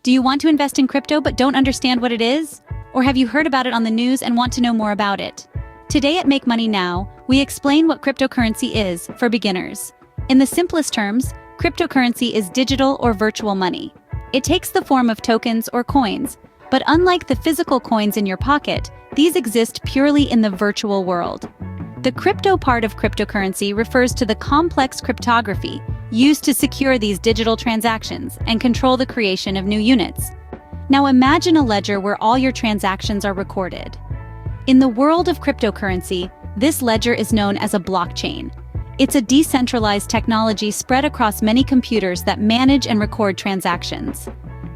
Do you want to invest in crypto but don't understand what it is? Or have you heard about it on the news and want to know more about it? Today at Make Money Now, we explain what cryptocurrency is for beginners. In the simplest terms, cryptocurrency is digital or virtual money. It takes the form of tokens or coins, but unlike the physical coins in your pocket, these exist purely in the virtual world. The crypto part of cryptocurrency refers to the complex cryptography used to secure these digital transactions and control the creation of new units. Now imagine a ledger where all your transactions are recorded. In the world of cryptocurrency, this ledger is known as a blockchain. It's a decentralized technology spread across many computers that manage and record transactions.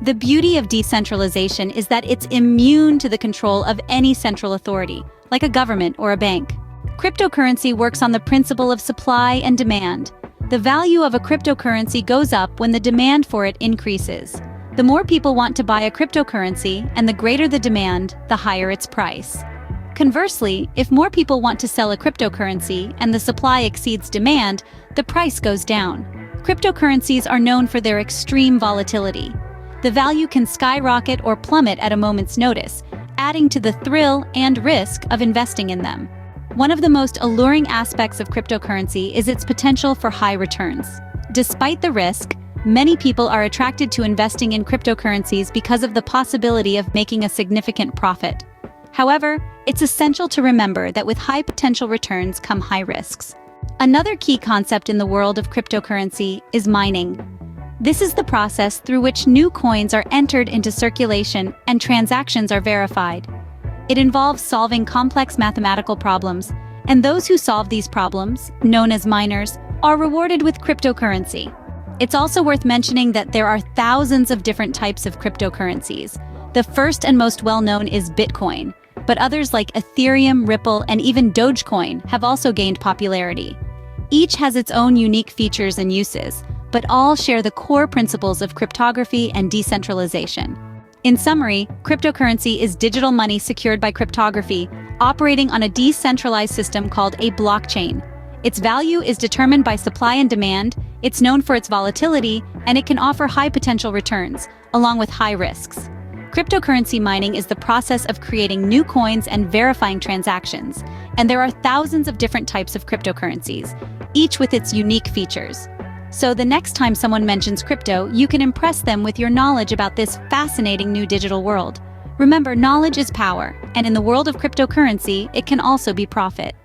The beauty of decentralization is that it's immune to the control of any central authority, like a government or a bank. Cryptocurrency works on the principle of supply and demand. The value of a cryptocurrency goes up when the demand for it increases. The more people want to buy a cryptocurrency and the greater the demand, the higher its price. Conversely, if more people want to sell a cryptocurrency and the supply exceeds demand, the price goes down. Cryptocurrencies are known for their extreme volatility. The value can skyrocket or plummet at a moment's notice, adding to the thrill and risk of investing in them. One of the most alluring aspects of cryptocurrency is its potential for high returns. Despite the risk, many people are attracted to investing in cryptocurrencies because of the possibility of making a significant profit. However, it's essential to remember that with high potential returns come high risks. Another key concept in the world of cryptocurrency is mining. This is the process through which new coins are entered into circulation and transactions are verified. It involves solving complex mathematical problems, and those who solve these problems, known as miners, are rewarded with cryptocurrency. It's also worth mentioning that there are thousands of different types of cryptocurrencies. The first and most well-known is Bitcoin, but others like Ethereum, Ripple, and even Dogecoin have also gained popularity. Each has its own unique features and uses, but all share the core principles of cryptography and decentralization. In summary, cryptocurrency is digital money secured by cryptography, operating on a decentralized system called a blockchain. Its value is determined by supply and demand, it's known for its volatility, and it can offer high potential returns, along with high risks. Cryptocurrency mining is the process of creating new coins and verifying transactions, and there are thousands of different types of cryptocurrencies, each with its unique features. So the next time someone mentions crypto, you can impress them with your knowledge about this fascinating new digital world. Remember, knowledge is power, and in the world of cryptocurrency, it can also be profit.